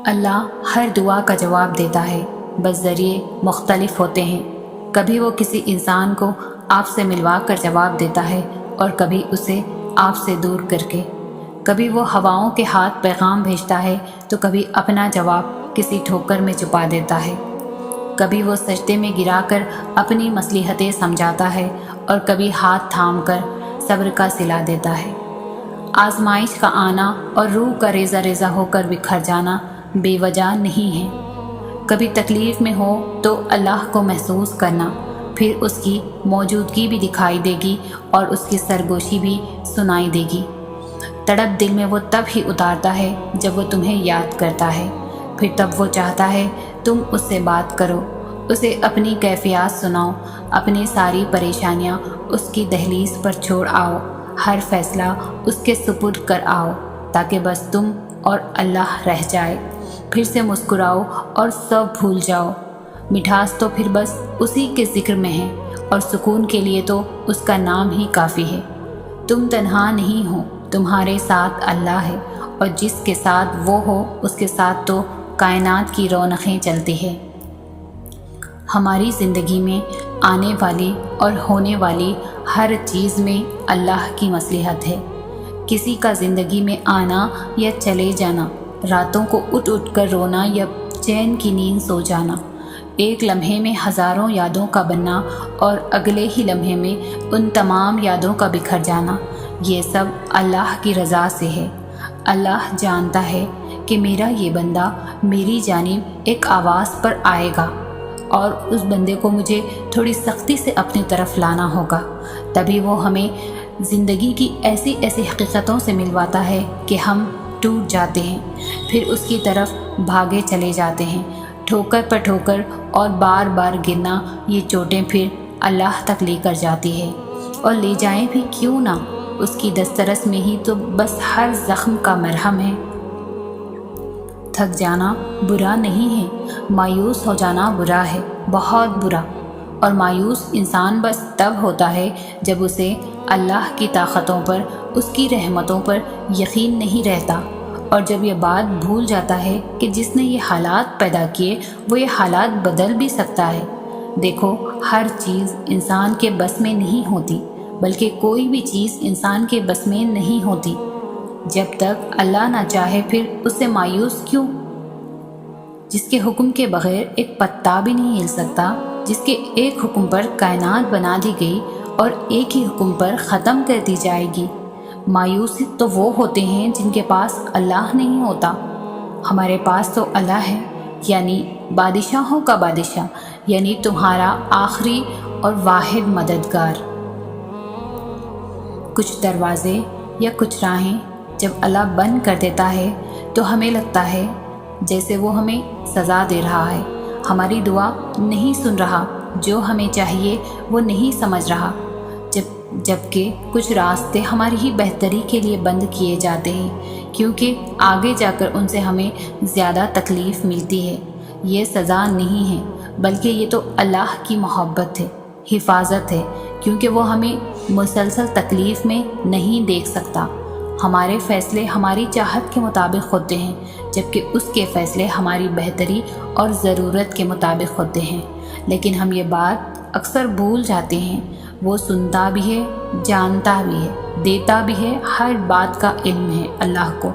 اللہ ہر دعا کا جواب دیتا ہے، بس ذریعے مختلف ہوتے ہیں۔ کبھی وہ کسی انسان کو آپ سے ملوا کر جواب دیتا ہے اور کبھی اسے آپ سے دور کر کے۔ کبھی وہ ہواؤں کے ہاتھ پیغام بھیجتا ہے تو کبھی اپنا جواب کسی ٹھوکر میں چھپا دیتا ہے۔ کبھی وہ سجدے میں گرا کر اپنی مصلحتیں سمجھاتا ہے اور کبھی ہاتھ تھام کر صبر کا صلہ دیتا ہے۔ آزمائش کا آنا اور روح کا ریزہ ریزہ ہو کر بکھر جانا بے وجہ نہیں ہے۔ کبھی تکلیف میں ہو تو اللہ کو محسوس کرنا، پھر اس کی موجودگی بھی دکھائی دے گی اور اس کی سرگوشی بھی سنائی دے گی۔ تڑپ دل میں وہ تب ہی اتارتا ہے جب وہ تمہیں یاد کرتا ہے، پھر تب وہ چاہتا ہے تم اس سے بات کرو، اسے اپنی کیفیات سناؤ، اپنی ساری پریشانیاں اس کی دہلیز پر چھوڑ آؤ، ہر فیصلہ اس کے سپرد کر آؤ، تاکہ بس تم اور اللہ رہ جائے۔ پھر سے مسکراؤ اور سب بھول جاؤ۔ مٹھاس تو پھر بس اسی کے ذکر میں ہے، اور سکون کے لیے تو اس کا نام ہی کافی ہے۔ تم تنہا نہیں ہو، تمہارے ساتھ اللہ ہے، اور جس کے ساتھ وہ ہو اس کے ساتھ تو کائنات کی رونقیں چلتی ہیں۔ ہماری زندگی میں آنے والی اور ہونے والی ہر چیز میں اللہ کی مصلحت ہے۔ کسی کا زندگی میں آنا یا چلے جانا، راتوں کو اٹھ اٹھ کر رونا یا چین کی نیند سو جانا، ایک لمحے میں ہزاروں یادوں کا بننا اور اگلے ہی لمحے میں ان تمام یادوں کا بکھر جانا، یہ سب اللہ کی رضا سے ہے۔ اللہ جانتا ہے کہ میرا یہ بندہ میری جانب ایک آواز پر آئے گا، اور اس بندے کو مجھے تھوڑی سختی سے اپنی طرف لانا ہوگا، تبھی وہ ہمیں زندگی کی ایسی ایسی حقیقتوں سے ملواتا ہے کہ ہم ٹوٹ جاتے ہیں، پھر اس کی طرف بھاگے چلے جاتے ہیں۔ ٹھوکر پر ٹھوکر اور بار بار گرنا، یہ چوٹیں پھر اللہ تک لے کر جاتی ہے، اور لے جائیں بھی کیوں نہ، اس کی دسترس میں ہی تو بس ہر زخم کا مرہم ہے۔ تھک جانا برا نہیں ہے، مایوس ہو جانا برا ہے، بہت برا، اور مایوس انسان بس تب ہوتا ہے جب اسے اللہ کی طاقتوں پر، اس کی رحمتوں پر یقین نہیں رہتا، اور جب یہ بات بھول جاتا ہے کہ جس نے یہ حالات پیدا کیے وہ یہ حالات بدل بھی سکتا ہے۔ دیکھو، ہر چیز انسان کے بس میں نہیں ہوتی، بلکہ کوئی بھی چیز انسان کے بس میں نہیں ہوتی۔ جب تک اللہ نہ چاہے پھر اس سے مایوس کیوں؟ جس کے حکم کے بغیر ایک پتا بھی نہیں ہل سکتا، جس کے ایک حکم پر کائنات بنا دی گئی اور ایک ہی حکم پر ختم کر دی جائے گی۔ مایوس تو وہ ہوتے ہیں جن کے پاس اللہ نہیں ہوتا۔ ہمارے پاس تو اللہ ہے، یعنی بادشاہوں کا بادشاہ، یعنی تمہارا آخری اور واحد مددگار۔ کچھ دروازے یا کچھ راہیں جب اللہ بند کر دیتا ہے تو ہمیں لگتا ہے جیسے وہ ہمیں سزا دے رہا ہے، ہماری دعا نہیں سن رہا، جو ہمیں چاہیے وہ نہیں سمجھ رہا، جبکہ کچھ راستے ہماری ہی بہتری کے لیے بند کیے جاتے ہیں، کیونکہ آگے جا کر ان سے ہمیں زیادہ تکلیف ملتی ہے۔ یہ سزا نہیں ہے، بلکہ یہ تو اللہ کی محبت ہے، حفاظت ہے، کیونکہ وہ ہمیں مسلسل تکلیف میں نہیں دیکھ سکتا۔ ہمارے فیصلے ہماری چاہت کے مطابق ہوتے ہیں، جبکہ اس کے فیصلے ہماری بہتری اور ضرورت کے مطابق ہوتے ہیں، لیکن ہم یہ بات اکثر بھول جاتے ہیں۔ وہ سنتا بھی ہے، جانتا بھی ہے، دیتا بھی ہے، ہر بات کا علم ہے اللہ کو،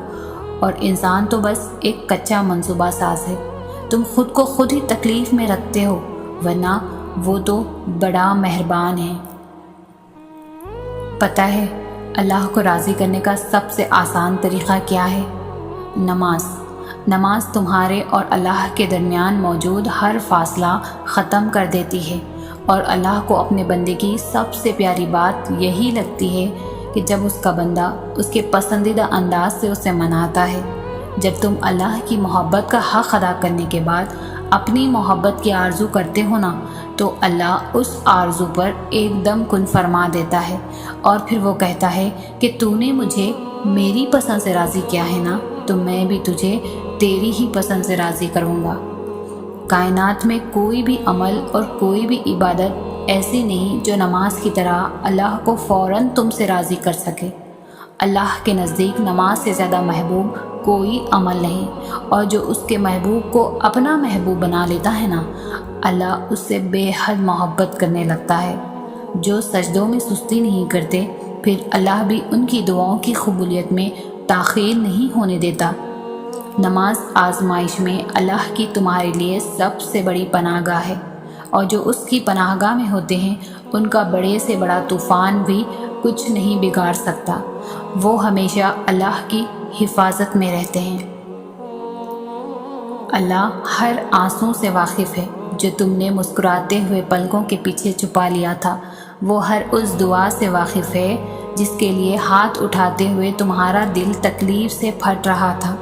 اور انسان تو بس ایک کچا منصوبہ ساز ہے۔ تم خود کو خود ہی تکلیف میں رکھتے ہو، ورنہ وہ تو بڑا مہربان ہے۔ پتہ ہے اللہ کو راضی کرنے کا سب سے آسان طریقہ کیا ہے؟ نماز تمہارے اور اللہ کے درمیان موجود ہر فاصلہ ختم کر دیتی ہے، اور اللہ کو اپنے بندے کی سب سے پیاری بات یہی لگتی ہے کہ جب اس کا بندہ اس کے پسندیدہ انداز سے اسے مناتا ہے۔ جب تم اللہ کی محبت کا حق ادا کرنے کے بعد اپنی محبت کی آرزو کرتے ہو نا، تو اللہ اس آرزو پر ایک دم کن فرما دیتا ہے، اور پھر وہ کہتا ہے کہ تو نے مجھے میری پسند سے راضی کیا ہے نا، تو میں بھی تجھے تیری ہی پسند سے راضی کروں گا۔ کائنات میں کوئی بھی عمل اور کوئی بھی عبادت ایسی نہیں جو نماز کی طرح اللہ کو فوراً تم سے راضی کر سکے۔ اللہ کے نزدیک نماز سے زیادہ محبوب کوئی عمل نہیں، اور جو اس کے محبوب کو اپنا محبوب بنا لیتا ہے نا، اللہ اس سے بے حد محبت کرنے لگتا ہے۔ جو سجدوں میں سستی نہیں کرتے، پھر اللہ بھی ان کی دعاؤں کی قبولیت میں تاخیر نہیں ہونے دیتا۔ نماز آزمائش میں اللہ کی تمہارے لیے سب سے بڑی پناہ گاہ ہے، اور جو اس کی پناہ گاہ میں ہوتے ہیں ان کا بڑے سے بڑا طوفان بھی کچھ نہیں بگاڑ سکتا۔ وہ ہمیشہ اللہ کی حفاظت میں رہتے ہیں۔ اللہ ہر آنسو سے واقف ہے جو تم نے مسکراتے ہوئے پلکوں کے پیچھے چھپا لیا تھا۔ وہ ہر اس دعا سے واقف ہے جس کے لیے ہاتھ اٹھاتے ہوئے تمہارا دل تکلیف سے پھٹ رہا تھا۔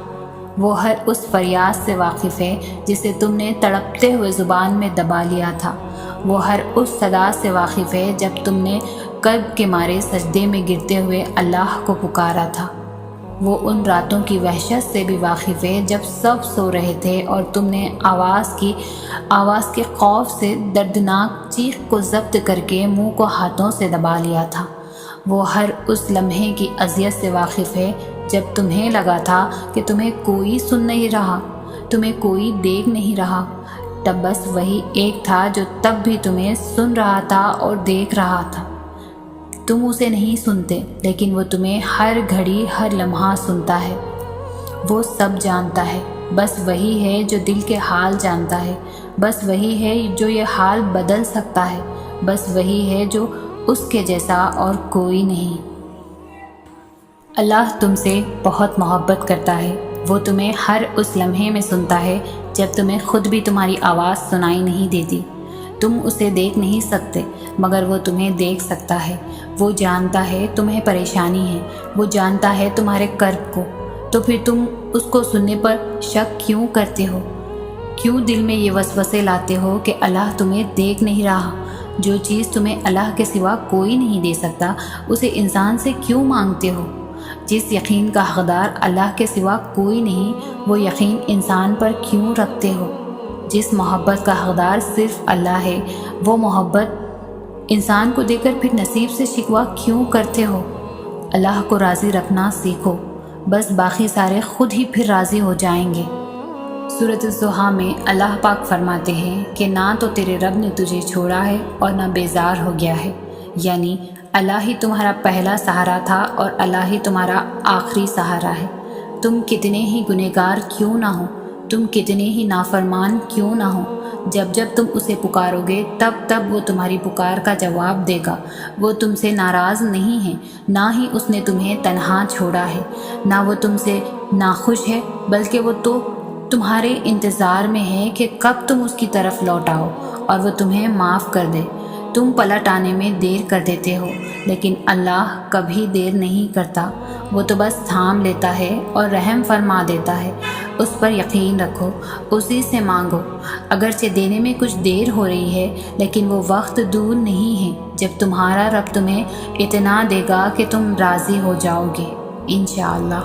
وہ ہر اس فریاد سے واقف ہے جسے تم نے تڑپتے ہوئے زبان میں دبا لیا تھا۔ وہ ہر اس صدا سے واقف ہے جب تم نے کرب کے مارے سجدے میں گرتے ہوئے اللہ کو پکارا تھا۔ وہ ان راتوں کی وحشت سے بھی واقف ہے جب سب سو رہے تھے اور تم نے آواز کے خوف سے دردناک چیخ کو ضبط کر کے منہ کو ہاتھوں سے دبا لیا تھا۔ وہ ہر اس لمحے کی اذیت سے واقف ہے جب تمہیں لگا تھا کہ تمہیں کوئی سن نہیں رہا، تمہیں کوئی دیکھ نہیں رہا، تب بس وہی ایک تھا جو تب بھی تمہیں سن رہا تھا اور دیکھ رہا تھا۔ تم اسے نہیں سنتے، لیکن وہ تمہیں ہر گھڑی ہر لمحہ سنتا ہے۔ وہ سب جانتا ہے، بس وہی ہے جو دل کے حال جانتا ہے، بس وہی ہے جو یہ حال بدل سکتا ہے، بس وہی ہے جو اس کے جیسا اور کوئی نہیں۔ اللہ تم سے بہت محبت کرتا ہے۔ وہ تمہیں ہر اس لمحے میں سنتا ہے جب تمہیں خود بھی تمہاری آواز سنائی نہیں دیتی۔ تم اسے دیکھ نہیں سکتے، مگر وہ تمہیں دیکھ سکتا ہے۔ وہ جانتا ہے تمہیں پریشانی ہے، وہ جانتا ہے تمہارے کرب کو، تو پھر تم اس کو سننے پر شک کیوں کرتے ہو؟ کیوں دل میں یہ وسوسے لاتے ہو کہ اللہ تمہیں دیکھ نہیں رہا؟ جو چیز تمہیں اللہ کے سوا کوئی نہیں دے سکتا، اسے انسان سے کیوں مانگتے ہو؟ جس یقین کا حقدار اللہ کے سوا کوئی نہیں، وہ یقین انسان پر کیوں رکھتے ہو؟ جس محبت کا حقدار صرف اللہ ہے، وہ محبت انسان کو دے کر پھر نصیب سے شکوہ کیوں کرتے ہو؟ اللہ کو راضی رکھنا سیکھو، بس باقی سارے خود ہی پھر راضی ہو جائیں گے۔ سورۃ الضحیٰ میں اللہ پاک فرماتے ہیں کہ نہ تو تیرے رب نے تجھے چھوڑا ہے اور نہ بیزار ہو گیا ہے، یعنی اللہ ہی تمہارا پہلا سہارا تھا اور اللہ ہی تمہارا آخری سہارا ہے۔ تم کتنے ہی گنہگار کیوں نہ ہو، تم کتنے ہی نافرمان کیوں نہ ہو، جب جب تم اسے پکارو گے تب تب وہ تمہاری پکار کا جواب دے گا۔ وہ تم سے ناراض نہیں ہے، نہ ہی اس نے تمہیں تنہا چھوڑا ہے، نہ وہ تم سے ناخوش ہے، بلکہ وہ تو تمہارے انتظار میں ہے کہ کب تم اس کی طرف لوٹ آؤ اور وہ تمہیں معاف کر دے۔ تم پلٹ آنے میں دیر کر دیتے ہو، لیکن اللہ کبھی دیر نہیں کرتا۔ وہ تو بس تھام لیتا ہے اور رحم فرما دیتا ہے۔ اس پر یقین رکھو، اسی سے مانگو۔ اگرچہ دینے میں کچھ دیر ہو رہی ہے، لیکن وہ وقت دور نہیں ہے جب تمہارا رب تمہیں اتنا دے گا کہ تم راضی ہو جاؤ گے، انشاءاللہ۔